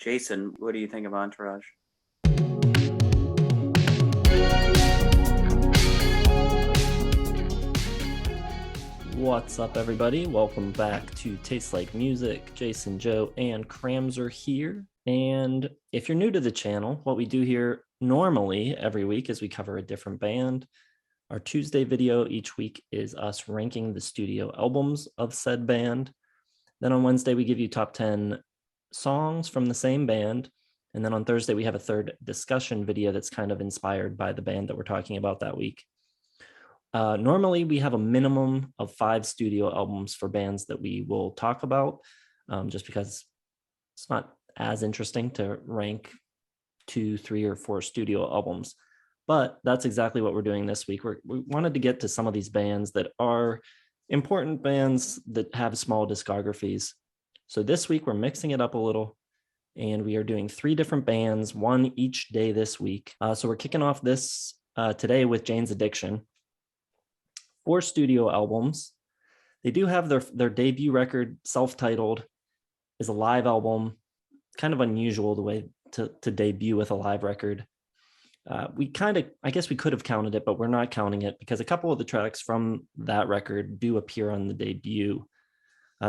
Jason, what do you think of Entourage? What's up, everybody? Welcome back to Taste Like Music. Jason, Joe, and Crams are here. And if you're new to the channel, what we do here normally every week is we cover a different band. Our Tuesday video each week is us ranking the studio albums of said band. Then on Wednesday, we give you top 10 songs from the same band. And then on Thursday, we have a third discussion video that's kind of inspired by the band that we're talking about that week. Normally, we have a minimum of 5 studio albums for bands that we will talk about, just because it's not as interesting to rank 2, 3, or 4 studio albums. But that's exactly what we're doing this week. We wanted to get to some of these bands that are important bands that have small discographies. So this week, we're mixing it up a little, and we are doing 3 different bands, one each day this week. So we're kicking off this today with Jane's Addiction. 4 studio albums. They do have their debut record, self-titled, is a live album. Kind of unusual the way to debut with a live record. I guess we could have counted it, but we're not counting it because a couple of the tracks from that record do appear on the debut.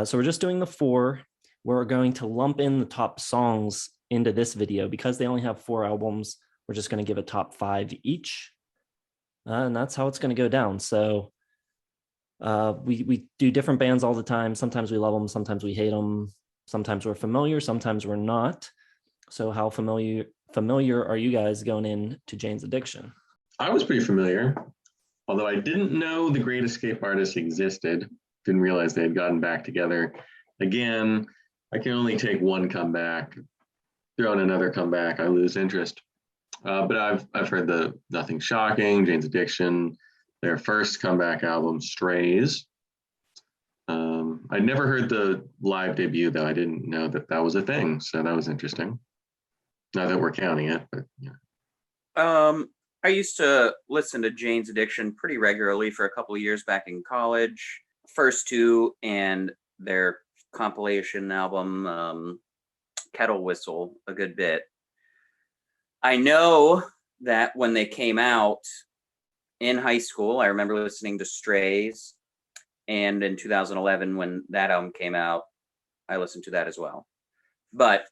So we're just doing the 4. We're going to lump in the top songs into this video because they only have 4 albums. We're just going to give a top 5 each. And that's how it's going to go down. So we do different bands all the time. Sometimes we love them, sometimes we hate them, sometimes we're familiar, sometimes we're not. So how familiar are you guys going into Jane's Addiction? I was pretty familiar, although I didn't know the Great Escape Artists existed. Didn't realize they had gotten back together. Again, I can only take one comeback. Throw in another comeback, I lose interest. But I've heard the Nothing Shocking, Jane's Addiction, their first comeback album, Strays. I never heard the live debut, though. I didn't know that was a thing, so that was interesting. Not that we're counting it, but yeah. I used to listen to Jane's Addiction pretty regularly for a couple of years back in college. First 2 and their compilation album, Kettle Whistle, a good bit. I know that when they came out in high school, I remember listening to Strays, and in 2011, when that album came out, I listened to that as well. But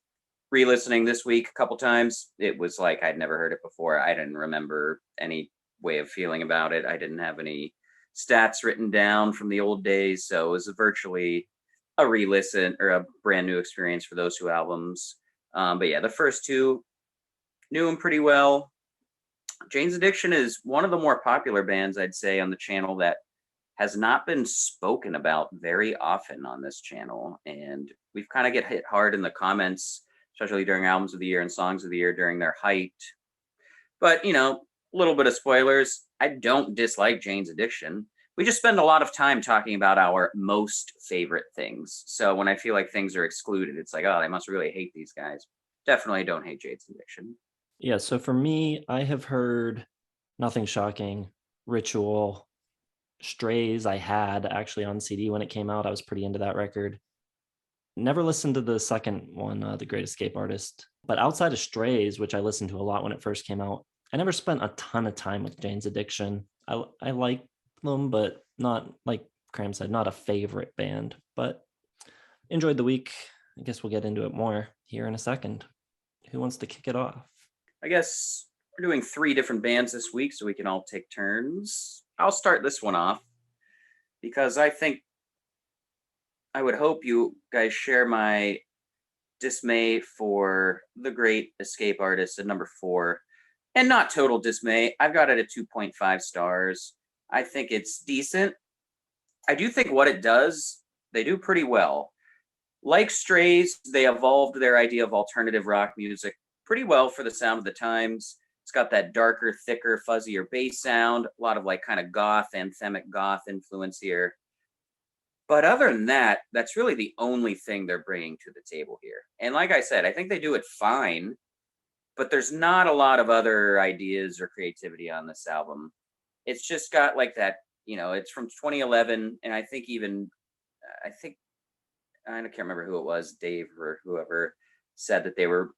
re-listening this week a couple times, it was like I'd never heard it before. I didn't remember any way of feeling about it. I didn't have any stats written down from the old days, so it was virtually a re-listen or a brand new experience for those 2 albums. But yeah, the first 2, knew them pretty well. Jane's Addiction is one of the more popular bands, I'd say, on the channel that has not been spoken about very often on this channel. And we've kind of get hit hard in the comments, especially during albums of the year and songs of the year during their height. But, a little bit of spoilers. I don't dislike Jane's Addiction. We just spend a lot of time talking about our most favorite things. So when I feel like things are excluded, it's like, oh, I must really hate these guys. Definitely don't hate Jane's Addiction. Yeah, so for me, I have heard Nothing Shocking, Ritual, Strays. I had actually on CD when it came out. I was pretty into that record. Never listened to the second one, The Great Escape Artist. But outside of Strays, which I listened to a lot when it first came out, I never spent a ton of time with Jane's Addiction. I like them, but not, like Cram said, not a favorite band. But enjoyed the week. I guess we'll get into it more here in a second. Who wants to kick it off? I guess we're doing 3 different bands this week, so we can all take turns. I'll start this one off because I would hope you guys share my dismay for the Great Escape Artist at number 4. And not total dismay. I've got it at 2.5 stars. I think it's decent. I do think what it does, they do pretty well. Like Strays, they evolved their idea of alternative rock music pretty well for the sound of the times. It's got that darker, thicker, fuzzier bass sound, a lot of like kind of goth, anthemic goth influence here. But other than that, that's really the only thing they're bringing to the table here. And like I said, I think they do it fine, but there's not a lot of other ideas or creativity on this album. It's just got like that, it's from 2011. And I think I can't remember who it was, Dave or whoever, said that they were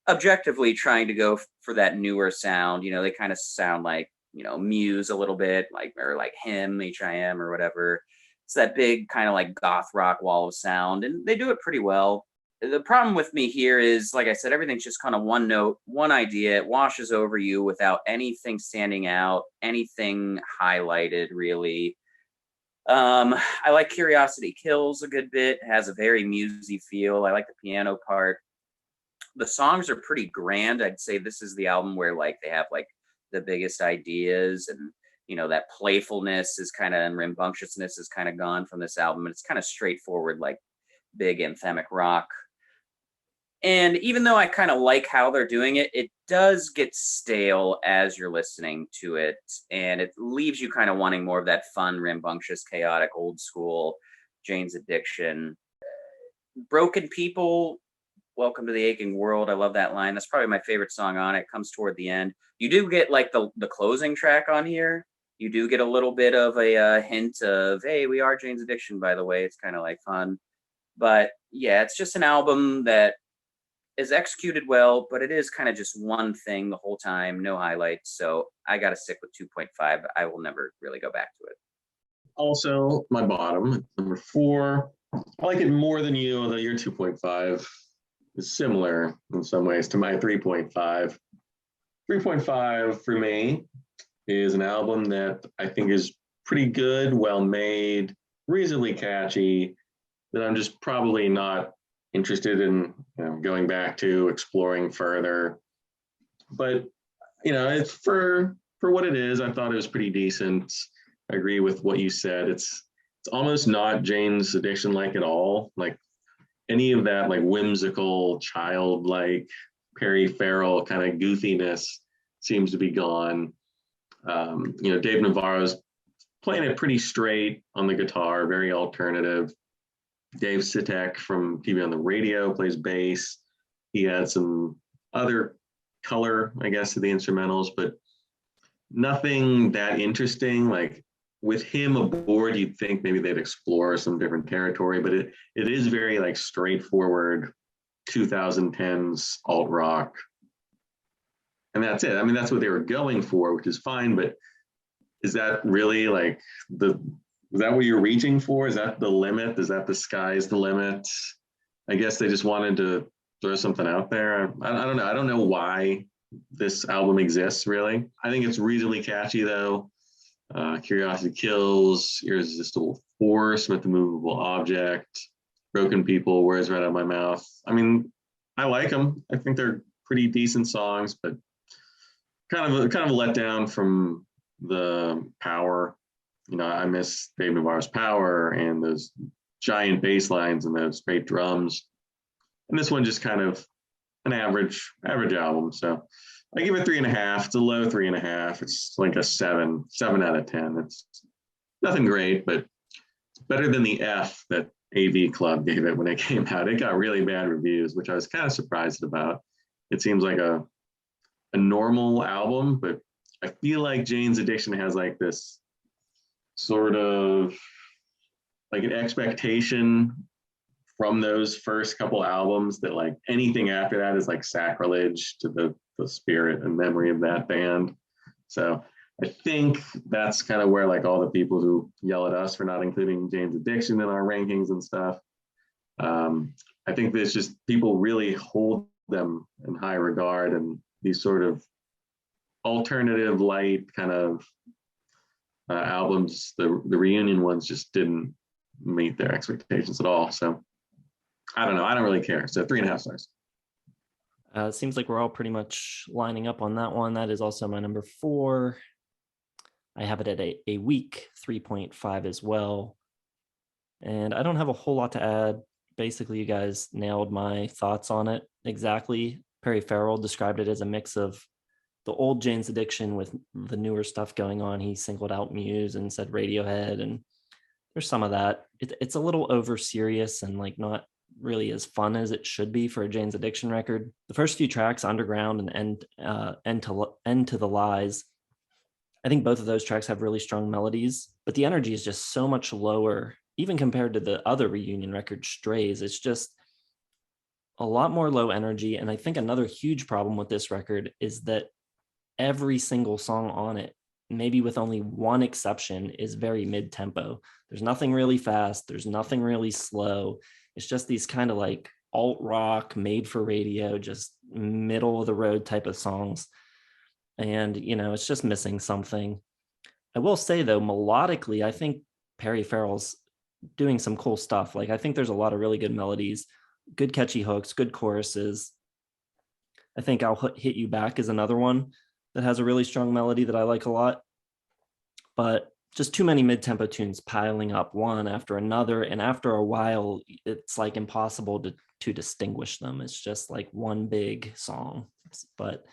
objectively trying to go for that newer sound. You know, they kind of sound like, you know, Muse a little bit, like, or like Him, HIM or whatever. It's that big kind of like goth rock wall of sound, and they do it pretty well. The problem with me here is, like I said, everything's just kind of one note, one idea. It washes over you without anything standing out, anything highlighted, really. I like Curiosity Kills a good bit. It has a very musy feel. I like the piano part. The songs are pretty grand. I'd say this is the album where like they have like the biggest ideas, and you know, that playfulness is kind of, and rambunctiousness is kind of gone from this album. It's kind of straightforward, like big anthemic rock. And even though I kind of like how they're doing it, it does get stale as you're listening to it. And it leaves you kind of wanting more of that fun, rambunctious, chaotic, old school Jane's Addiction. Broken People, Welcome to the Aching World. I love that line. That's probably my favorite song on it. It comes toward the end. You do get like the closing track on here. You do get a little bit of a hint of, hey, we are Jane's Addiction, by the way. It's kind of like fun. But yeah, it's just an album that is executed well, but it is kind of just one thing the whole time, no highlights. So I got to stick with 2.5. I will never really go back to it. Also, my bottom, number 4. I like it more than you, although your 2.5 is similar in some ways to my 3.5. 3.5 for me is an album that I think is pretty good, well made, reasonably catchy, that I'm just probably not interested in, you know, going back to exploring further. But you know, it's for what it is. I thought it was pretty decent. I agree with what you said. It's almost not Jane's Addiction like at all. Like any of that like whimsical, childlike Perry Farrell kind of goofiness seems to be gone. You know, Dave Navarro's playing it pretty straight on the guitar, very alternative. Dave Sitek from TV on the Radio plays bass. He had some other color, I guess, to the instrumentals, but nothing that interesting. Like with him aboard, you'd think maybe they'd explore some different territory, but it is very like straightforward 2010s alt rock. And that's it. I mean, that's what they were going for, which is fine, but is that really like is that what you're reaching for? Is that the limit? Is that the sky's the limit? I guess they just wanted to throw something out there. I don't know. I don't know why this album exists, really. I think it's reasonably catchy, though. Curiosity Kills, Irresistible Force, With the Movable Object, Broken People, Words Right Out of My Mouth. I mean, I like them. I think they're pretty decent songs, but kind of a letdown from the power. You know, I miss Dave Navarro's power and those giant bass lines and those great drums. And this one just kind of an average album. So I give it 3.5. It's a low 3.5. It's like a 7 out of 10. It's nothing great, but it's better than the F that AV Club gave it when it came out. It got really bad reviews, which I was kind of surprised about. It seems like a normal album, but I feel like Jane's Addiction has like this sort of like an expectation from those first couple albums that like anything after that is like sacrilege to the spirit and memory of that band. So I think that's kind of where like all the people who yell at us for not including Jane's Addiction in our rankings and stuff, I think there's just people really hold them in high regard, and these sort of alternative light kind of albums, the reunion ones just didn't meet their expectations at all. So I don't know. I don't really care. So 3.5 stars. It seems like we're all pretty much lining up on that one. That is also my number 4. I have it at a weak 3.5 as well. And I don't have a whole lot to add. Basically, you guys nailed my thoughts on it exactly. Perry Farrell described it as a mix of the old Jane's Addiction with the newer stuff going on. He singled out Muse and said Radiohead, and there's some of that. It's a little over serious and like not really as fun as it should be for a Jane's Addiction record. The first few tracks, Underground and End to the Lies, I think both of those tracks have really strong melodies, but the energy is just so much lower, even compared to the other reunion record, Strays. It's just a lot more low energy. And I think another huge problem with this record is that every single song on it, maybe with only one exception, is very mid-tempo. There's nothing really fast. There's nothing really slow. It's just these kind of like alt rock, made for radio, just middle of the road type of songs. And, you know, it's just missing something. I will say though, melodically, I think Perry Farrell's doing some cool stuff. Like, I think there's a lot of really good melodies, good catchy hooks, good choruses. I think I'll Hit You Back is another one that has a really strong melody that I like a lot, but just too many mid-tempo tunes piling up one after another. And after a while, it's like impossible to distinguish them. It's just like one big song, but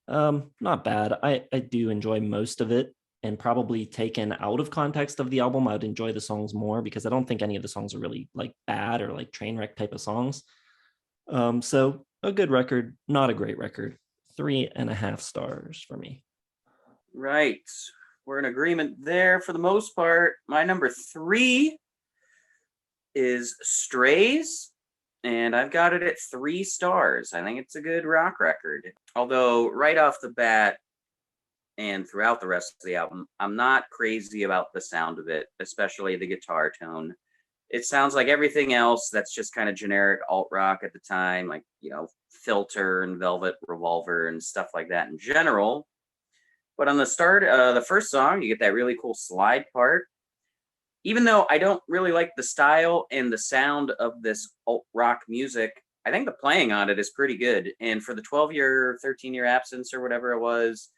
not bad. I do enjoy most of it, and probably taken out of context of the album, I would enjoy the songs more, because I don't think any of the songs are really like bad or like train wreck type of songs. So a good record, not a great record. 3.5 stars for me. Right. We're in agreement there for the most part. My number 3 is Strays, and I've got it at 3 stars. I think it's a good rock record. Although right off the bat and throughout the rest of the album, I'm not crazy about the sound of it, especially the guitar tone. It sounds like everything else that's just kind of generic alt rock at the time, like, you know, Filter and Velvet Revolver and stuff like that in general. But on the start, the first song, you get that really cool slide part. Even though I don't really like the style and the sound of this alt rock music, I think the playing on it is pretty good. And for the 12-year, 13-year absence or whatever it was,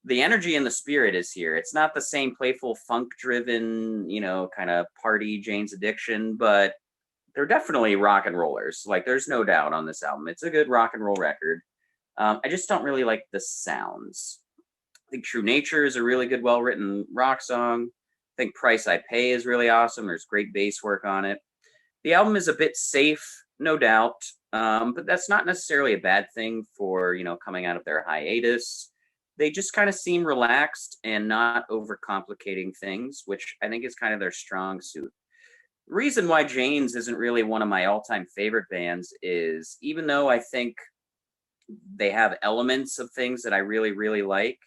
the energy and the spirit is here. It's not the same playful funk-driven, you know, kind of party Jane's Addiction, but they're definitely rock and rollers. Like, there's no doubt on this album. It's a good rock and roll record. I just don't really like the sounds. I think True Nature is a really good, well-written rock song. I think Price I Pay is really awesome. There's great bass work on it. The album is a bit safe, no doubt, but that's not necessarily a bad thing for, you know, coming out of their hiatus. They just kind of seem relaxed and not overcomplicating things, which I think is kind of their strong suit. The reason why Jane's isn't really one of my all-time favorite bands is, even though I think they have elements of things that I really, really like,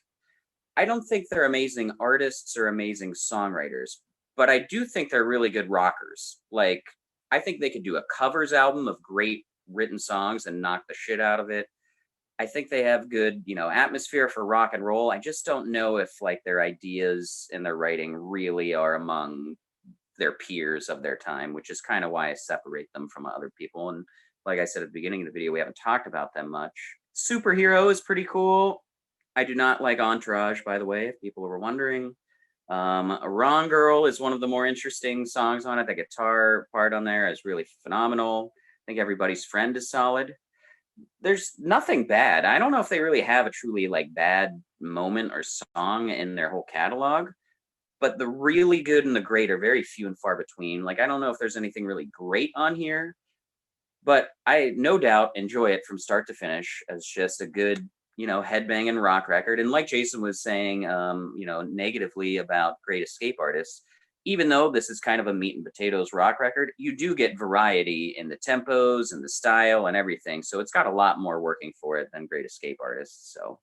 I don't think they're amazing artists or amazing songwriters, but I do think they're really good rockers. Like, I think they could do a covers album of great written songs and knock the shit out of it. I think they have good, you know, atmosphere for rock and roll. I just don't know if like their ideas and their writing really are among their peers of their time, which is kind of why I separate them from other people. And like I said at the beginning of the video, we haven't talked about them much. Superhero is pretty cool. I do not like Entourage, by the way, if people were wondering. Wrong Girl is one of the more interesting songs on it. The guitar part on there is really phenomenal. I think Everybody's Friend is solid. There's nothing bad. I don't know if they really have a truly like bad moment or song in their whole catalog, but the really good and the great are very few and far between. Like, I don't know if there's anything really great on here, but I no doubt enjoy it from start to finish as just a good, you know, headbanging rock record. And like Jason was saying, you know, negatively about Great Escape Artists, even though this is kind of a meat and potatoes rock record, you do get variety in the tempos and the style and everything. So it's got a lot more working for it than Great Escape Artists. So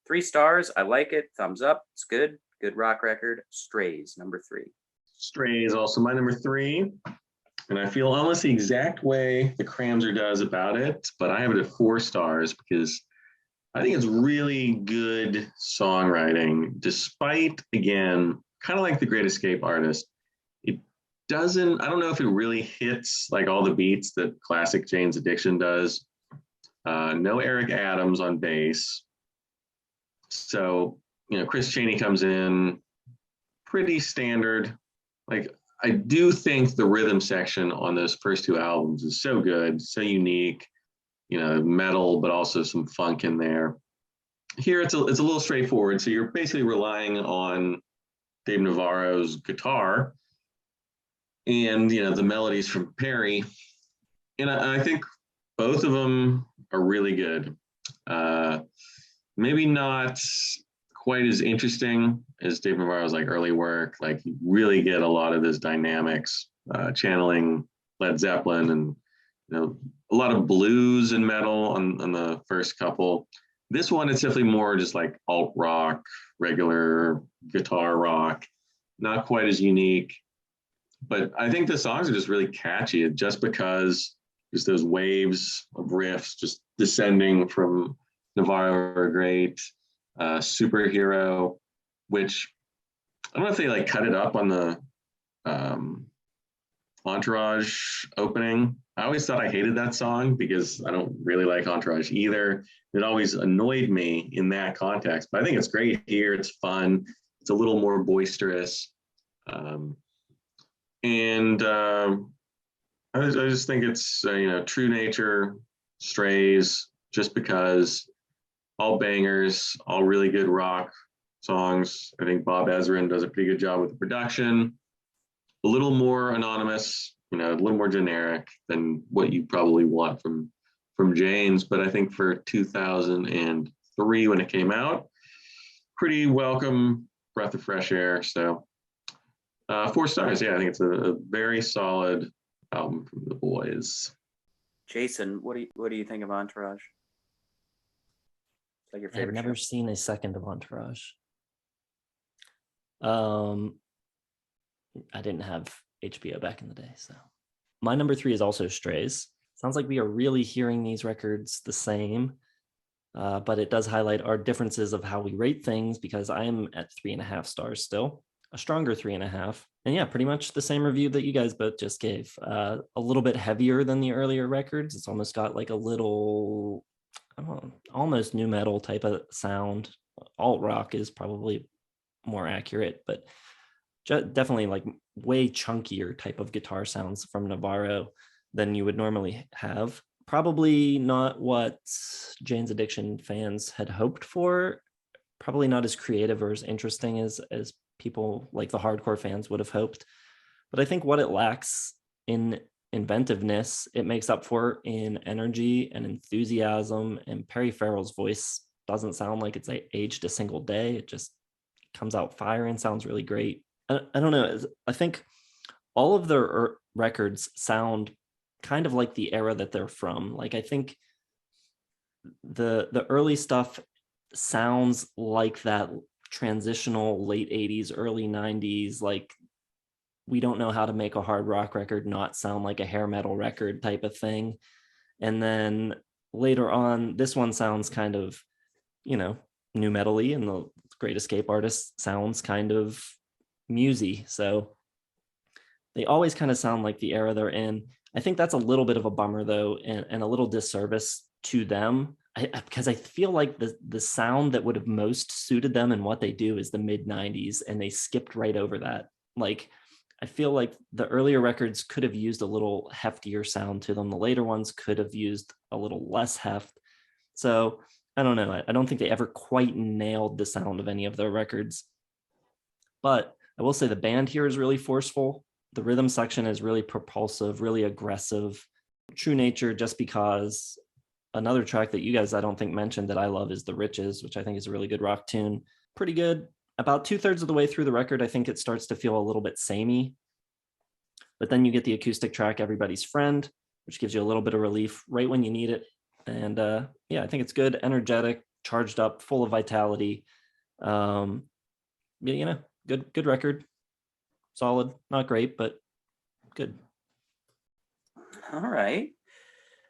3 stars. I like it. Thumbs up. It's good. Good rock record. Strays, number 3. Strays, also my number 3. And I feel almost the exact way the Cramser does about it, but I have it at 4 stars because I think it's really good songwriting, despite, again, kind of like the Great Escape Artist. It doesn't, I don't know if it really hits like all the beats that classic Jane's Addiction does. No Eric Adams on bass. So, you know, Chris Chaney comes in, pretty standard. Like, I do think the rhythm section on those first 2 albums is so good, so unique, you know, metal, but also some funk in there. Here, it's a little straightforward. So you're basically relying on Dave Navarro's guitar and, you know, the melodies from Perry. And I think both of them are really good. Maybe not quite as interesting as Dave Navarro's like early work. Like, you really get a lot of this dynamics, channeling Led Zeppelin and, you know, a lot of blues and metal on the first couple. This one, it's definitely more just like alt rock, regular guitar rock, not quite as unique. But I think the songs are just really catchy just because just those waves of riffs just descending from Navarro are great. Superhero, which I don't know if they like cut it up on the Entourage opening. I always thought I hated that song because I don't really like Entourage either. It always annoyed me in that context, but I think it's great here. It's fun. It's a little more boisterous. I just think it's, True Nature, Strays, just because all bangers, all really good rock songs. I think Bob Ezrin does a pretty good job with the production. A little more anonymous, a little more generic than what you probably want from Jane's. But I think for 2003 when it came out, pretty welcome breath of fresh air. So 4 stars. Yeah, I think it's a very solid album from the boys. Jason, what do you think of Entourage? Like your favorite? I've never seen a second of Entourage. I didn't have HBO back in the day, so my number 3 is also Strays. Sounds like we are really hearing these records the same, but it does highlight our differences of how we rate things, because I am at 3.5 stars still, a stronger 3.5. And yeah, pretty much the same review that you guys both just gave. A little bit heavier than the earlier records. It's almost got like a little, I don't know, almost new metal type of sound. Alt rock is probably more accurate, but definitely like way chunkier type of guitar sounds from Navarro than you would normally have. Probably not what Jane's Addiction fans had hoped for. Probably not as creative or as interesting as people like the hardcore fans would have hoped. But I think what it lacks in inventiveness, it makes up for in energy and enthusiasm. And Perry Farrell's voice doesn't sound like it's aged a single day. It just comes out fire and sounds really great. I don't know. I think all of their records sound kind of like the era that they're from. Like, I think the early stuff sounds like that transitional late 80s, early 90s, like we don't know how to make a hard rock record not sound like a hair metal record type of thing. And then later on, this one sounds kind of, new metal-y, and the Great Escape Artist sounds kind of musy. So they always kind of sound like the era they're in. I think that's a little bit of a bummer though, and a little disservice to them, because I feel like the sound that would have most suited them and what they do is the mid 90s, and they skipped right over that. Like, I feel like the earlier records could have used a little heftier sound to them. The later ones could have used a little less heft. So I don't know. I don't think they ever quite nailed the sound of any of their records. But I will say the band here is really forceful. The rhythm section is really propulsive, really aggressive. True Nature, just because another track that you guys I don't think mentioned that I love is The Riches, which I think is a really good rock tune. Pretty good. About 2/3 of the way through the record, I think it starts to feel a little bit samey. But then you get the acoustic track Everybody's Friend, which gives you a little bit of relief right when you need it. And yeah, I think it's good, energetic, charged up, full of vitality. Good record. Solid, not great, but good. All right.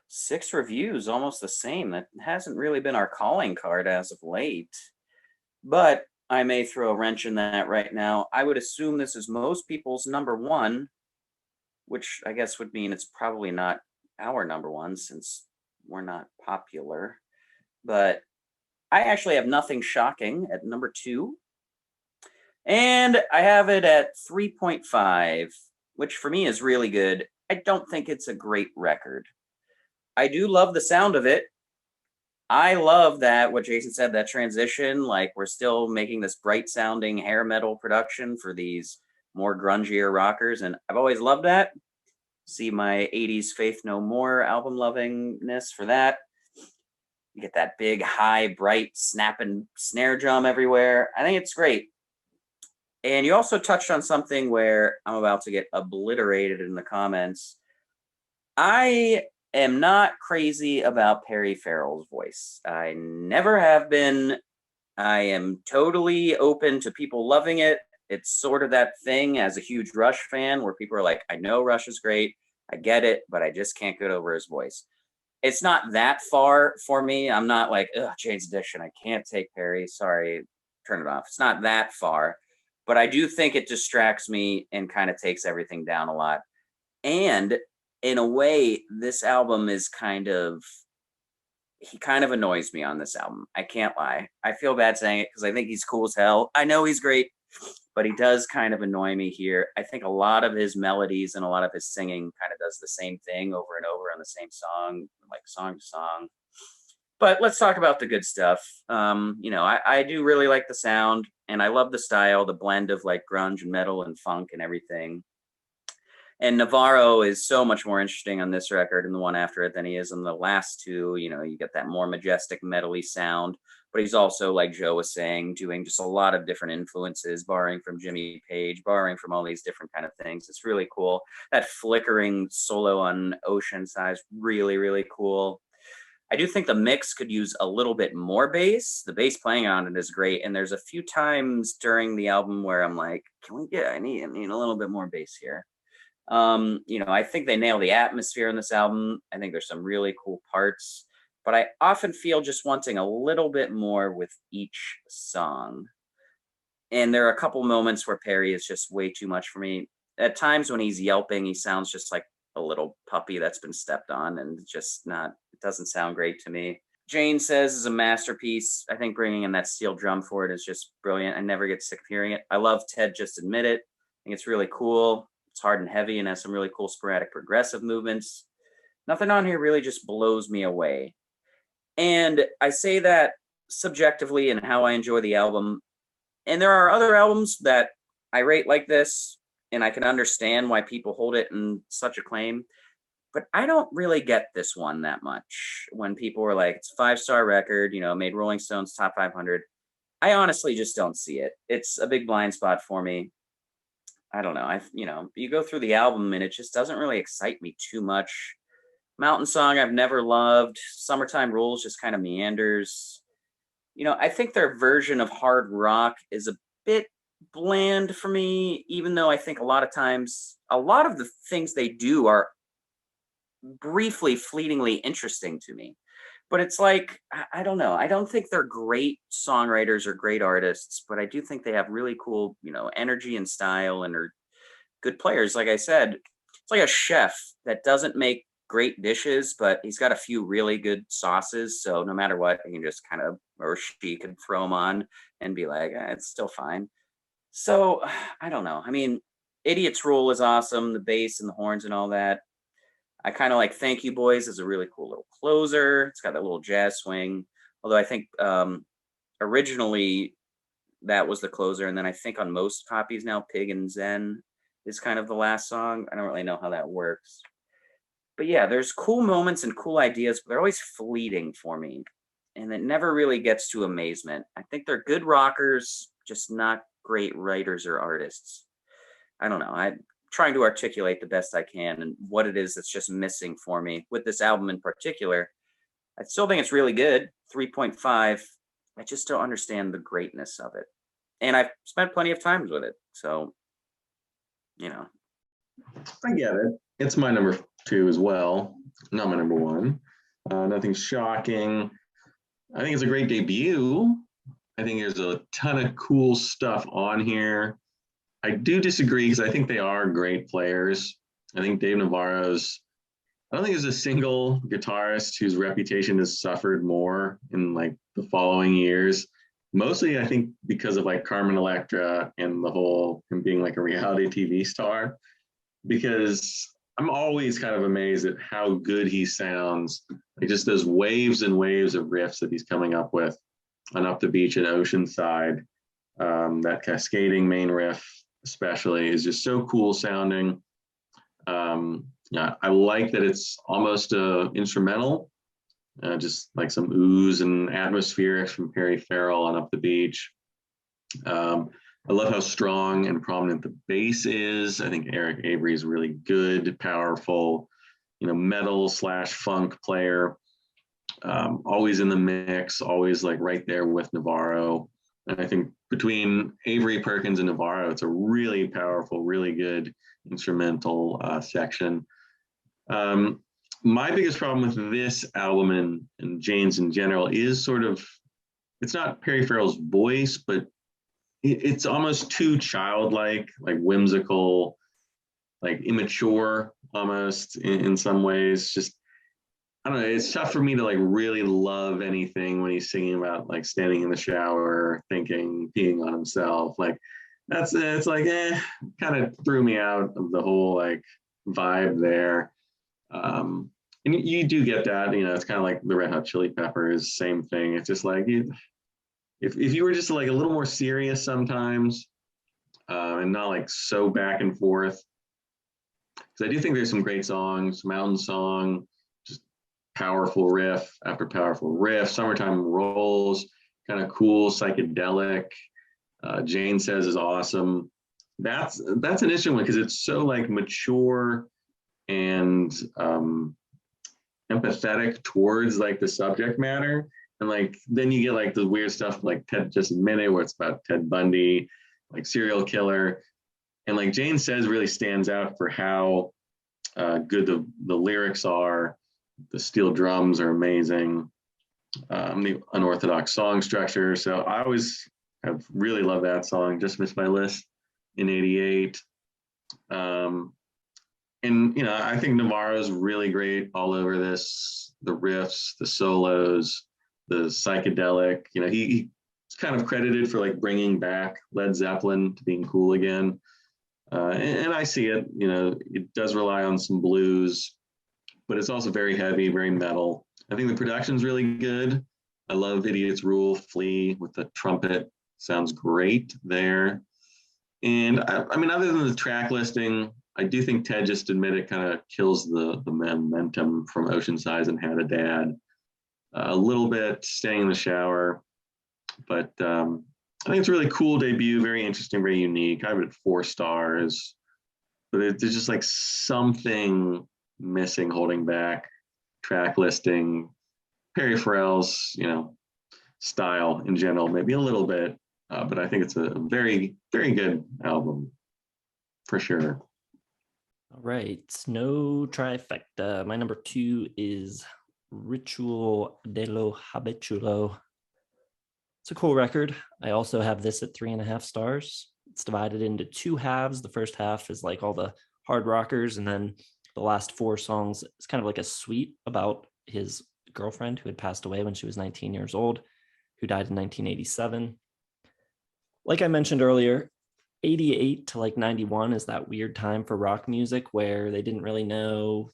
6 reviews, almost the same. That hasn't really been our calling card as of late. But I may throw a wrench in that right now. I would assume this is most people's number 1, which I guess would mean it's probably not our number 1 since we're not popular. But I actually have Nothing Shocking at number 2. And I have it at 3.5, which for me is really good. I don't think it's a great record. I do love the sound of it. I love that, what Jason said, that transition, like we're still making this bright sounding hair metal production for these more grungier rockers. And I've always loved that. See my 80s Faith No More album lovingness for that. You get that big, high, bright, snapping snare drum everywhere. I think it's great. And you also touched on something where I'm about to get obliterated in the comments. I am not crazy about Perry Farrell's voice. I never have been. I am totally open to people loving it. It's sort of that thing as a huge Rush fan where people are like, I know Rush is great. I get it, but I just can't get over his voice. It's not that far for me. I'm not like, ugh, Jane's Addiction. I can't take Perry. Sorry, turn it off. It's not that far. But I do think it distracts me and kind of takes everything down a lot. And in a way, this album is he kind of annoys me on this album. I can't lie. I feel bad saying it because I think he's cool as hell. I know he's great, but he does kind of annoy me here. I think a lot of his melodies and a lot of his singing kind of does the same thing over and over on the same song, like song to song. But let's talk about the good stuff. I do really like the sound, and I love the style, the blend of like grunge and metal and funk and everything. And Navarro is so much more interesting on this record and the one after it than he is in the last two. You get that more majestic metally sound, but he's also, like Joe was saying, doing just a lot of different influences, borrowing from Jimmy Page, borrowing from all these different kind of things. It's really cool. That flickering solo on Ocean Side is really, really cool. I do think the mix could use a little bit more bass. The bass playing on it is great. And there's a few times during the album where I'm like, I need a little bit more bass here. I think they nail the atmosphere in this album. I think there's some really cool parts, but I often feel just wanting a little bit more with each song. And there are a couple moments where Perry is just way too much for me. At times when he's yelping, he sounds just like a little puppy that's been stepped on, and it doesn't sound great to me. Jane Says is a masterpiece. I think bringing in that steel drum for it is just brilliant. I never get sick of hearing it. I love Ted Just Admit It. I think it's really cool. It's hard and heavy and has some really cool sporadic progressive movements. Nothing on here really just blows me away. And I say that subjectively in how I enjoy the album. And there are other albums that I rate like this, and I can understand why people hold it in such acclaim. But I don't really get this one that much. When people were like, it's a 5-star record, made Rolling Stone's top 500. I honestly just don't see it. It's a big blind spot for me. I don't know. You go through the album and it just doesn't really excite me too much. Mountain Song I've never loved. Summertime Rules just kind of meanders. I think their version of hard rock is a bit bland for me, even though I think a lot of times, a lot of the things they do are briefly, fleetingly interesting to me. But it's like, I don't know. I don't think they're great songwriters or great artists, but I do think they have really cool, energy and style and are good players. Like I said, it's like a chef that doesn't make great dishes, but he's got a few really good sauces. So no matter what, he can just or she could throw them on and be like, it's still fine. So I don't know. I mean, Idiot's Rule is awesome. The bass and the horns and all that. I kind of like Thank You Boys as a really cool little closer. It's got that little jazz swing. Although I think originally that was the closer. And then I think on most copies now, Pig and Zen is kind of the last song. I don't really know how that works. But yeah, there's cool moments and cool ideas, but they're always fleeting for me. And it never really gets to amazement. I think they're good rockers, just not great writers or artists. I don't know. I'm trying to articulate the best I can and what it is that's just missing for me with this album in particular. I still think it's really good, 3.5. I just don't understand the greatness of it. And I've spent plenty of times with it. So, I get it. It's my number 2 as well. Not my number 1. Nothing shocking. I think it's a great debut. I think there's a ton of cool stuff on here. I do disagree because I think they are great players. I think Dave Navarro's, I don't think there's a single guitarist whose reputation has suffered more in like the following years. Mostly, I think because of like Carmen Electra and the whole him being like a reality TV star, because I'm always kind of amazed at how good he sounds. Like just those waves and waves of riffs that he's coming up with on Up the Beach and Oceanside. That cascading main riff especially is just so cool sounding. I like that it's almost instrumental, just like some ooze and atmospherics from Perry Farrell on Up the Beach. I love how strong and prominent the bass is. I think Eric Avery is really good, powerful. metal / funk player. Always in the mix, always like right there with Navarro. And I think between Avery, Perkins, and Navarro, it's a really powerful, really good instrumental section. My biggest problem with this album and Jane's in general is sort of, it's not Perry Farrell's voice, but it's almost too childlike, like whimsical, like immature almost in some ways. Just, I don't know, it's tough for me to like really love anything when he's singing about like standing in the shower, thinking, peeing on himself. Like it's like, kind of threw me out of the whole like vibe there. And you do get that, it's kind of like the Red Hot Chili Peppers, same thing. It's just like, if you were just like a little more serious sometimes, and not like so back and forth, because I do think there's some great songs, Mountain Song, just powerful riff after powerful riff, Summertime Rolls, kind of cool, psychedelic. Jane Says is awesome. That's an interesting one because it's so like mature and empathetic towards like the subject matter. And like then you get like the weird stuff like Ted Just Admitted, where it's about Ted Bundy, like serial killer. And like Jane Says really stands out for how good the lyrics are. The steel drums are amazing. The unorthodox song structure. So I always have really loved that song. Just Missed My List in '88. And I think Navarro's really great all over this. The riffs, the solos, the psychedelic. He's kind of credited for like bringing back Led Zeppelin to being cool again. And I see it. It does rely on some blues, but it's also very heavy, very metal. I think the production's really good. I love Idiot's Rule, Flea with the trumpet. Sounds great there. And I mean, other than the track listing, I do think Ted Just Admitted kind of kills the momentum from Ocean Size and Had a Dad. A little bit Staying in the Shower, but I think it's a really cool debut, very interesting, very unique. I have it 4 stars, but there's just like something missing, holding back. Track listing, Perry Farrell's, style in general, maybe a little bit, but I think it's a very, very good album for sure. All right, no trifecta. My number 2 is Ritual dello Habitulo. It's a cool record. I also have this at 3.5 stars. It's divided into 2 halves. The first half is like all the hard rockers, and then the last 4 songs is kind of like a suite about his girlfriend who had passed away when she was 19 years old, who died in 1987. Like I mentioned earlier, 88 to like 91 is that weird time for rock music where they didn't really know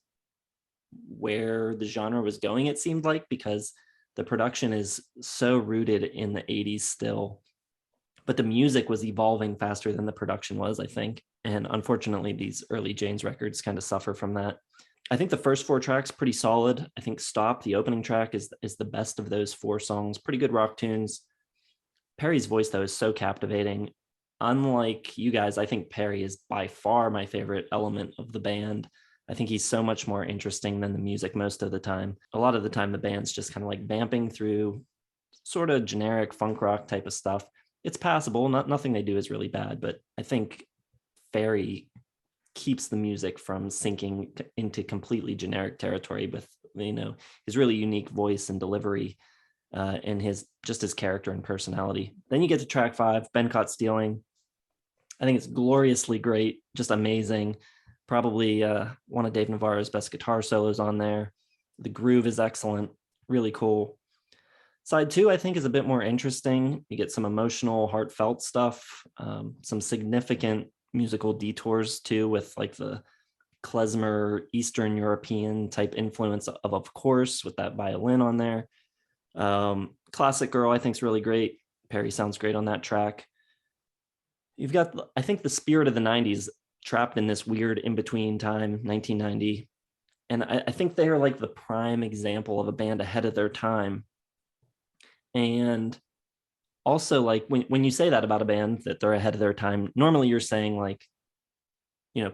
where the genre was going, it seemed like, because the production is so rooted in the 80s still, but the music was evolving faster than the production was, I think. And unfortunately, these early Jane's records kind of suffer from that. I think the first 4 tracks pretty solid. I think Stop, the opening track, is the best of those 4 songs. Pretty good rock tunes. Perry's voice, though, is so captivating. Unlike you guys, I think Perry is by far my favorite element of the band. I think he's so much more interesting than the music most of the time. A lot of the time, the band's just kind of like vamping through sort of generic funk rock type of stuff. It's passable. Nothing they do is really bad, but I think Perry keeps the music from sinking into completely generic territory with, his really unique voice and delivery, and his character and personality. Then you get to track 5, Been Caught Stealing. I think it's gloriously great, just amazing. Probably one of Dave Navarro's best guitar solos on there. The groove is excellent, really cool. Side 2, I think, is a bit more interesting. You get some emotional, heartfelt stuff, some significant musical detours too, with like the klezmer Eastern European type influence of course, with that violin on there. Classic Girl, I think, is really great. Perry sounds great on that track. You've got, I think, the spirit of the 90s trapped in this weird in-between time, 1990. And I think they are like the prime example of a band ahead of their time. And also, like, when you say that about a band, that they're ahead of their time, normally you're saying like,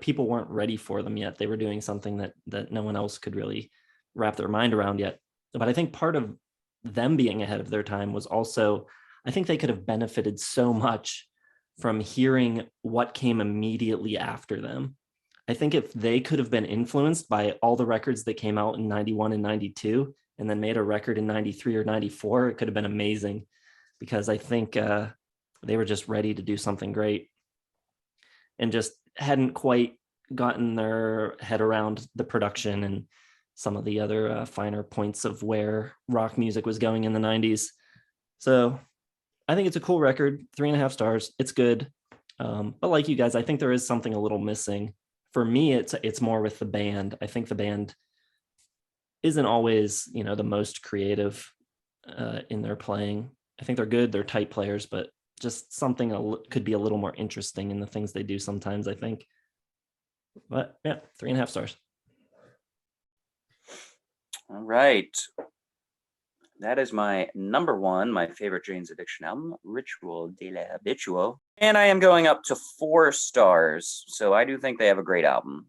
people weren't ready for them yet. They were doing something that no one else could really wrap their mind around yet. But I think part of them being ahead of their time was also, I think they could have benefited so much from hearing what came immediately after them. I think if they could have been influenced by all the records that came out in 91 and 92 and then made a record in 93 or 94, it could have been amazing, because I think they were just ready to do something great and just hadn't quite gotten their head around the production and some of the other finer points of where rock music was going in the 90s. So I think it's a cool record, 3.5 stars. It's good. But like you guys, I think there is something a little missing. For me, it's more with the band. I think the band isn't always, the most creative in their playing. I think they're good. They're tight players, but just something could be a little more interesting in the things they do sometimes, I think. But yeah, 3.5 stars. All right. That is my number one, my favorite Jane's Addiction album, Ritual de la Habitual. And I am going up to 4 stars. So I do think they have a great album.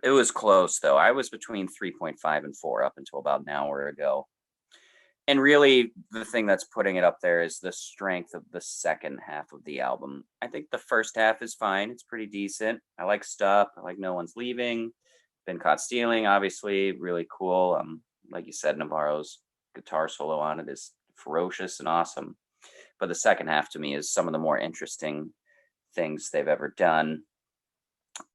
It was close, though. I was between 3.5 and 4 up until about an hour ago. And really, the thing that's putting it up there is the strength of the second half of the album. I think the first half is fine. It's pretty decent. I like Stop. I like No One's Leaving. Been Caught Stealing, obviously, really cool. Like you said, Navarro's guitar solo on it is ferocious and awesome. But the second half to me is some of the more interesting things they've ever done.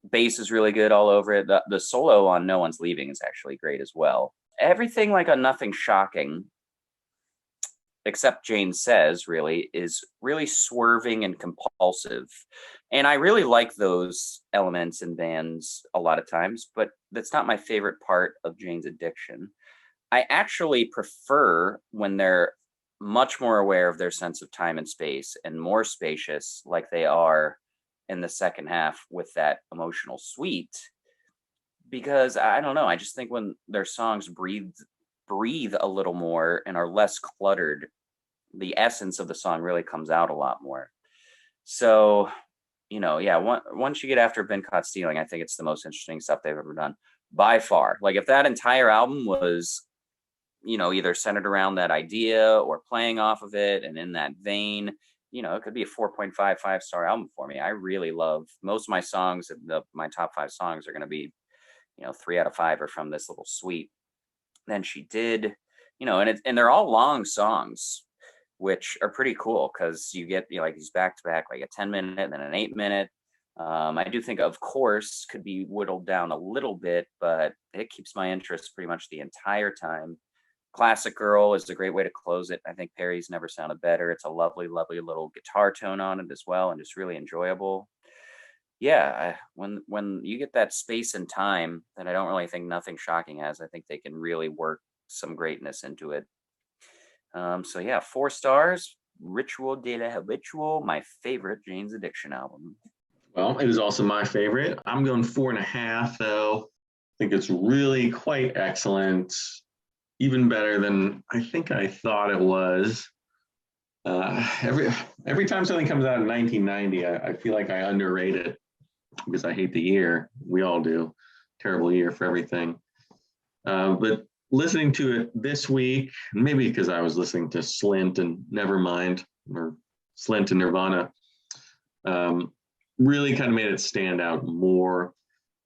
Bass is really good all over it. The solo on No One's Leaving is actually great as well. Everything like on Nothing Shocking, except Jane Says, really, is really swerving and compulsive. And I really like those elements in bands a lot of times, but that's not my favorite part of Jane's Addiction. I actually prefer when they're much more aware of their sense of time and space and more spacious, like they are in the second half with that emotional suite. Because I don't know, I just think when their songs breathe a little more and are less cluttered, the essence of the song really comes out a lot more. So, once you get after Been Caught Stealing, I think it's the most interesting stuff they've ever done by far. Like if that entire album was, either centered around that idea or playing off of it and in that vein, it could be a 4.5, 5-star album for me. I really love most of my songs. My top 5 songs are going to be, 3 out of 5 are from this little suite. Then She Did, and they're all long songs, which are pretty cool because you get like these back to back, like a 10-minute and then an 8-minute. I do think Of Course could be whittled down a little bit, but it keeps my interest pretty much the entire time. Classic Girl is a great way to close it. I think Perry's never sounded better. It's a lovely, lovely little guitar tone on it as well, and just really enjoyable. Yeah, when you get that space and time that I don't really think Nothing Shocking has, I think they can really work some greatness into it. 4 stars, Ritual de la Habitual, my favorite Jane's Addiction album. Well, it is also my favorite. I'm going 4.5, though. I think it's really quite excellent. Even better than I think I thought it was. Every time something comes out in 1990, I feel like I underrate it because I hate the year. We all do. Terrible year for everything. But listening to it this week, maybe because I was listening to Slint and Nevermind, or Slint and Nirvana, really kind of made it stand out more.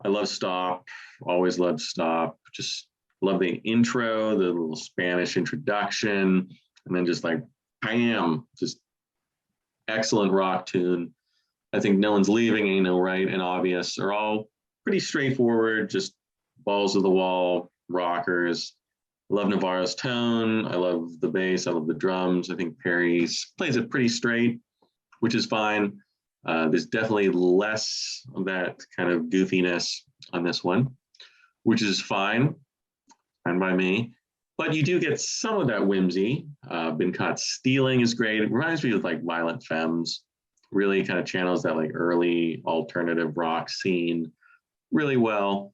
I love Stop, always loved Stop. Just love the intro, the little Spanish introduction, and then just like, bam, just excellent rock tune. I think No One's Leaving, Ain't No Right, and Obvious are all pretty straightforward, just balls to the wall, rockers. I love Navarro's tone. I love the bass. I love the drums. I think Perry plays it pretty straight, which is fine. There's definitely less of that kind of goofiness on this one, which is fine by me. But you do get some of that whimsy. Been Caught Stealing is great. It reminds me of like Violent Femmes. Really kind of channels that like early alternative rock scene really well.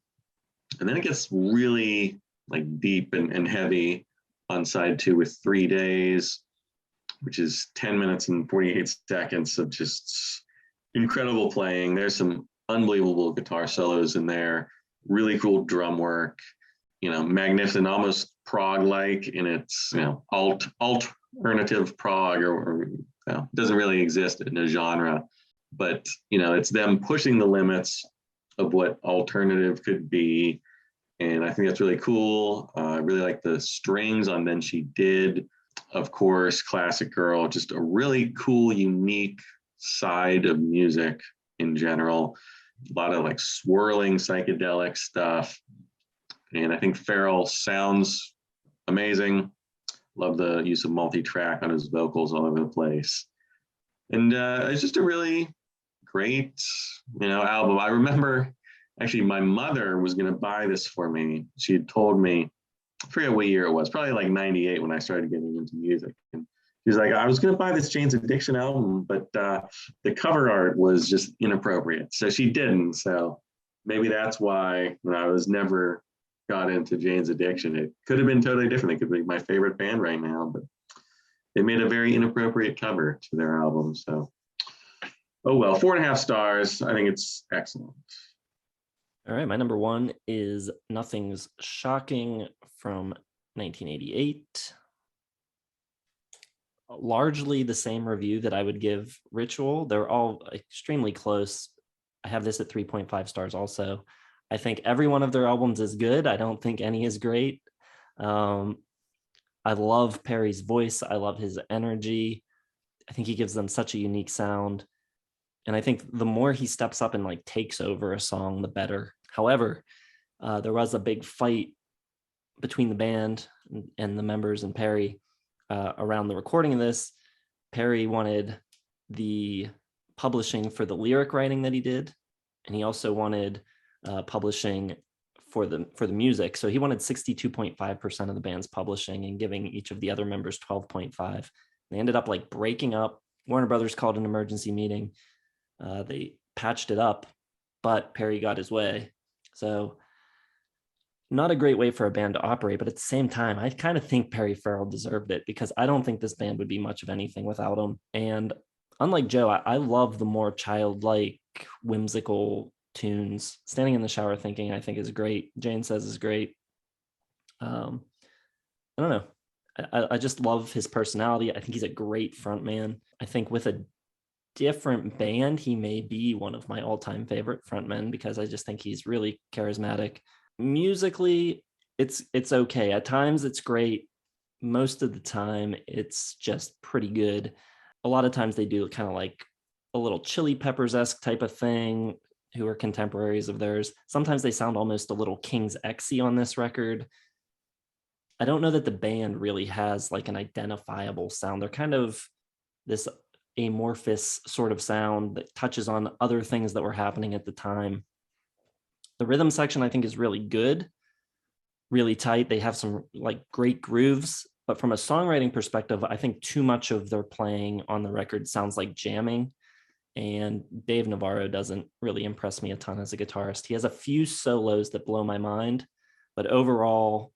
And then it gets really like deep and heavy on side 2 with 3 Days, which is 10 minutes and 48 seconds of just incredible playing. There's some unbelievable guitar solos in there, really cool drum work, magnificent, almost prog-like in its, alternative prog, or doesn't really exist in a genre, but it's them pushing the limits of what alternative could be. And I think that's really cool. I really like the strings on Then She Did. Of course, Classic Girl, just a really cool, unique side of music in general. A lot of like swirling psychedelic stuff. And I think Farrell sounds amazing. Love the use of multi-track on his vocals all over the place. And it's just a really great, album. I remember actually my mother was going to buy this for me. She had told me, I forget what year it was, probably like 98 when I started getting into music. And she's like, I was going to buy this Jane's Addiction album, but the cover art was just inappropriate. So she didn't. So maybe that's why I was never got into Jane's Addiction. It could have been totally different. It could be my favorite band right now, but they made a very inappropriate cover to their album. So, oh well, 4.5 stars. I think it's excellent. All right, my number 1 is Nothing's Shocking from 1988. Largely the same review that I would give Ritual. They're all extremely close. I have this at 3.5 stars also. I think every one of their albums is good. I don't think any is great. I love Perry's voice. I love his energy. I think he gives them such a unique sound. And I think the more he steps up and like takes over a song, the better. However, there was a big fight between the band and the members and Perry around the recording of this. Perry wanted the publishing for the lyric writing that he did, and he also wanted publishing for the music. So he wanted 62.5% of the band's publishing and giving each of the other members 12.5. They ended up like breaking up. Warner Brothers called an emergency meeting. They patched it up, but Perry got his way. So not a great way for a band to operate, but at the same time, I kind of think Perry Farrell deserved it, because I don't think this band would be much of anything without him. And unlike Joe, I love the more childlike, whimsical tunes. Standing in the Shower Thinking, I think, is great. Jane Says is great. I don't know. I just love his personality. I think he's a great frontman. I think with a different band, he may be one of my all-time favorite frontmen, because I just think he's really charismatic. Musically, it's okay. At times it's great. Most of the time it's just pretty good. A lot of times they do kind of like a little Chili Peppers-esque type of thing, who are contemporaries of theirs. Sometimes they sound almost a little King's X-y on this record. I don't know that the band really has like an identifiable sound. They're kind of this amorphous sort of sound that touches on other things that were happening at the time. The rhythm section, I think, is really good, really tight. They have some like great grooves, but from a songwriting perspective, I think too much of their playing on the record sounds like jamming. And Dave Navarro doesn't really impress me a ton as a guitarist. He has a few solos that blow my mind, but overall,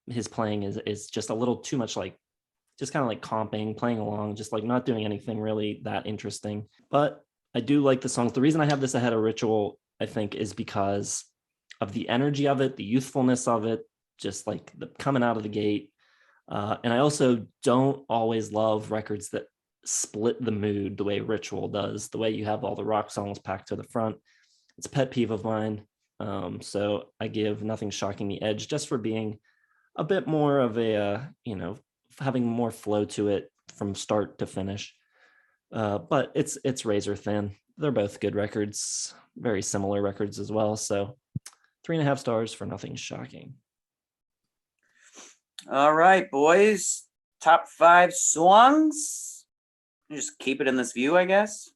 his playing is just a little too much like, just kind of like comping, playing along, just like not doing anything really that interesting. But I do like the songs. The reason I have this ahead of Ritual, I think, is because of the energy of it, the youthfulness of it, just like the coming out of the gate. And I also don't always love records that split the mood the way Ritual does, the way you have all the rock songs packed to the front. It's a pet peeve of mine. So I give Nothing Shocking the edge, just for being a bit more of a, having more flow to it from start to finish. But it's razor thin. They're both good records, very similar records as well. So 3.5 stars for Nothing Shocking. All right, boys. Top 5 songs. Just keep it in this view, I guess.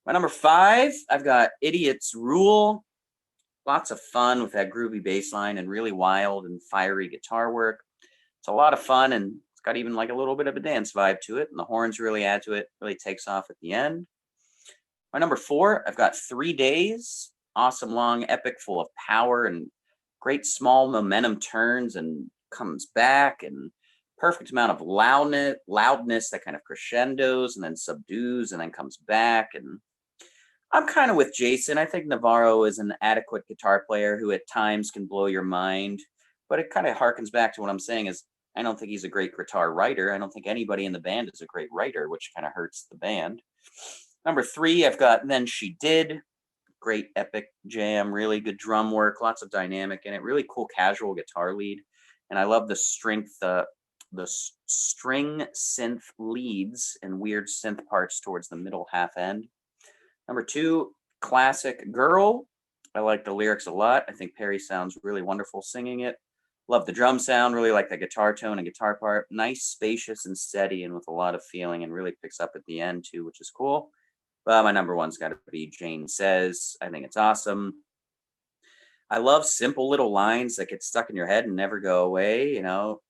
My number 5, I've got Idiot's Rule. Lots of fun with that groovy bass line and really wild and fiery guitar work. It's a lot of fun, and it's got even like a little bit of a dance vibe to it, and the horns really add to it. Really takes off at the end. My number 4, I've got 3 Days. Awesome long epic full of power and great small momentum turns and comes back, and perfect amount of loudness that kind of crescendos and then subdues and then comes back. And I'm kind of with Jason. I think Navarro is an adequate guitar player who at times can blow your mind, but it kind of harkens back to what I'm saying is I don't think he's a great guitar writer. I don't think anybody in the band is a great writer, which kind of hurts the band. Number 3, I've got Then She Did. Great epic jam, really good drum work, lots of dynamic in it, really cool casual guitar lead. And I love the strength, the string synth leads and weird synth parts towards the middle half end. Number 2, classic Girl. I like the lyrics a lot. I think Perry sounds really wonderful singing it. Love the drum sound, really like the guitar tone and guitar part. Nice, spacious, and steady, and with a lot of feeling, and really picks up at the end too, which is cool. But my number 1's got to be Jane Says. I think it's awesome. I love simple little lines that get stuck in your head and never go away. You know,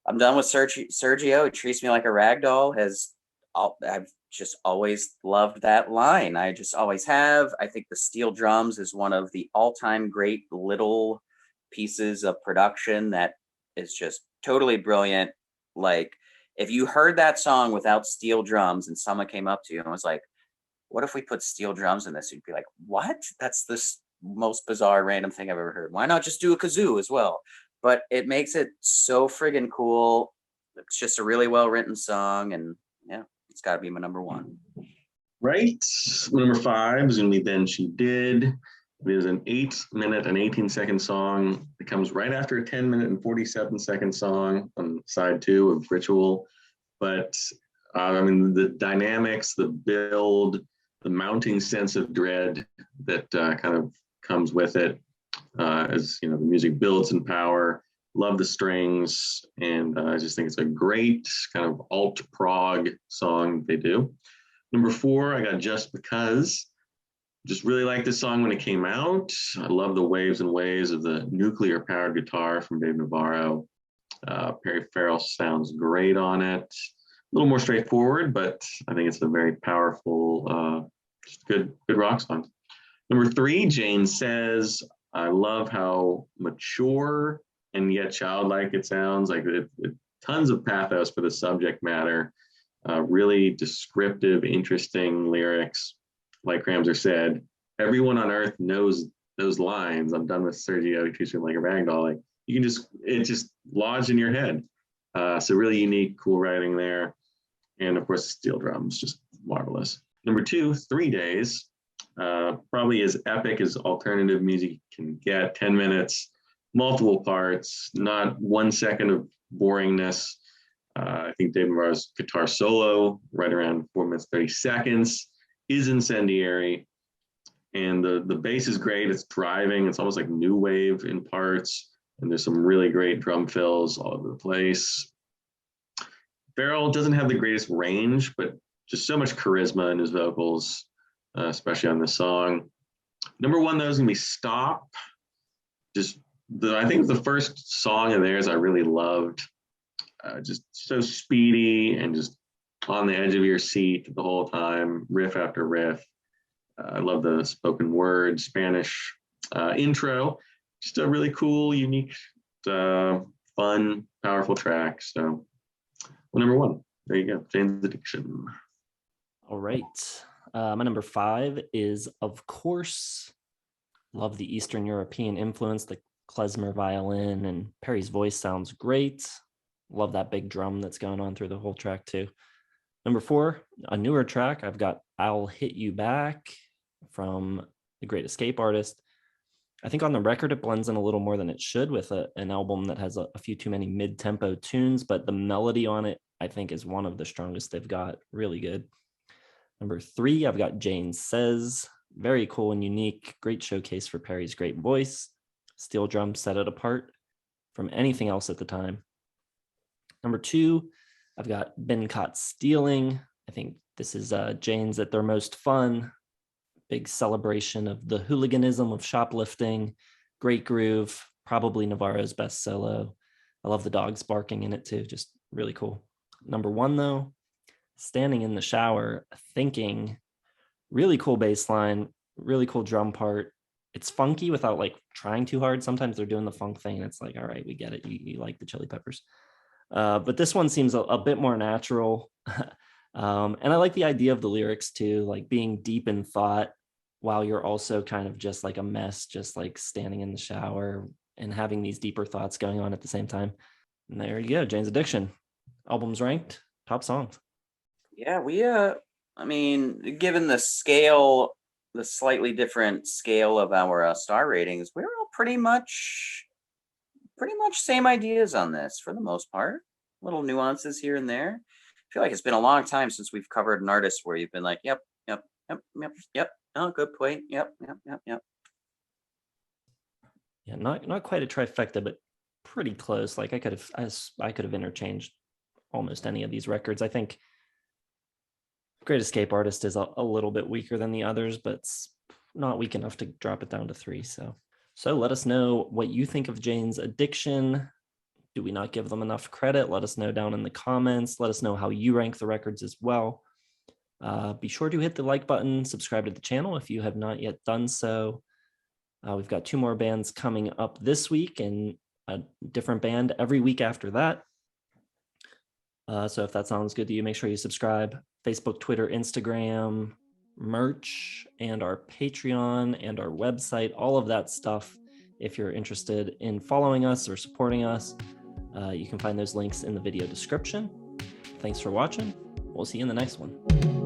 I'm done with Sergio. He treats me like a rag doll. I've just always loved that line. I just always have. I think the steel drums is one of the all-time great little pieces of production that is just totally brilliant. Like, if you heard that song without steel drums and someone came up to you and was like, what if we put steel drums in this? You'd be like, what? That's the most bizarre random thing I've ever heard. Why not just do a kazoo as well? But it makes it so friggin' cool. It's just a really well-written song, and yeah, it's got to be my number 1. Right. Number 5 is going to be Then She Did. It is an 8-minute and 18-second song. It comes right after a 10-minute and 47-second song on side 2 of Ritual. But I mean, the dynamics, the build, the mounting sense of dread that kind of comes with it as, you know, the music builds in power. Love the strings, and I just think it's a great kind of alt prog song they do. Number 4, I got Just Because. Just really liked this song when it came out. I love the waves and waves of the nuclear powered guitar from Dave Navarro. Perry Farrell sounds great on it. A little more straightforward, but I think it's a very powerful, just good rock song. Number 3, Jane Says. I love how mature and yet childlike it sounds. Like it tons of pathos for the subject matter. Really descriptive, interesting lyrics. Like Ramser said, everyone on earth knows those lines. I'm done with Sergio, he treats me like a ragdoll. Like it just lodged in your head. So really unique, cool writing there. And of course, steel drums, just marvelous. Number 2, 3 Days. Probably as epic as alternative music can get. 10 minutes, multiple parts, not 1 second of boringness. I think Dave Navarro's guitar solo, right around 4 minutes, 30 seconds, is incendiary. And the bass is great. It's driving. It's almost like new wave in parts. And there's some really great drum fills all over the place. Farrell doesn't have the greatest range, but just so much charisma in his vocals, especially on this song. Number 1, though, is going to be Stop. I think the first song of theirs I really loved. Just so speedy and just on the edge of your seat the whole time, riff after riff. I love the spoken word Spanish intro. Just a really cool, unique, fun, powerful track. So, well, number 1, there you go, Jane's Addiction. All right. My number 5 is, of course, love the Eastern European influence, the klezmer violin, and Perry's voice sounds great. Love that big drum that's going on through the whole track too. Number 4, a newer track. I've got I'll Hit You Back from The Great Escape Artist. I think on the record it blends in a little more than it should with an album that has a few too many mid-tempo tunes, but the melody on it I think is one of the strongest they've got. Really good. Number 3, I've got Jane Says. Very cool and unique. Great showcase for Perry's great voice. Steel drums set it apart from anything else at the time. Number 2, I've got Been Caught Stealing. I think this is Jane's at their most fun. Big celebration of the hooliganism of shoplifting. Great groove. Probably Navarro's best solo. I love the dogs barking in it too. Just really cool. Number 1, though, Standing in the Shower, Thinking. Really cool bass line. Really cool drum part. It's funky without like trying too hard. Sometimes they're doing the funk thing and it's like, all right, we get it. You like the Chili Peppers. But this one seems a bit more natural. And I like the idea of the lyrics too, like being deep in thought while you're also kind of just like a mess, just like standing in the shower and having these deeper thoughts going on at the same time. And there you go, Jane's Addiction. Albums ranked, top songs. Yeah, I mean, given the scale, the slightly different scale of our star ratings, we're all pretty much same ideas on this for the most part. Little nuances here and there. I feel like it's been a long time since we've covered an artist where you've been like, yep. Oh, good point. Yep. Yeah, not quite a trifecta, but pretty close. Like I could have interchanged almost any of these records. I think Great Escape Artist is a little bit weaker than the others, but it's not weak enough to drop it down to 3. So let us know what you think of Jane's Addiction. Do we not give them enough credit? Let us know down in the comments. Let us know how you rank the records as well. Be sure to hit the like button, subscribe to the channel if you have not yet done so. We've got 2 more bands coming up this week and a different band every week after that. So if that sounds good to you, make sure you subscribe. Facebook, Twitter, Instagram, merch, and our Patreon and our website, all of that stuff. If you're interested in following us or supporting us, you can find those links in the video description. Thanks for watching. We'll see you in the next one.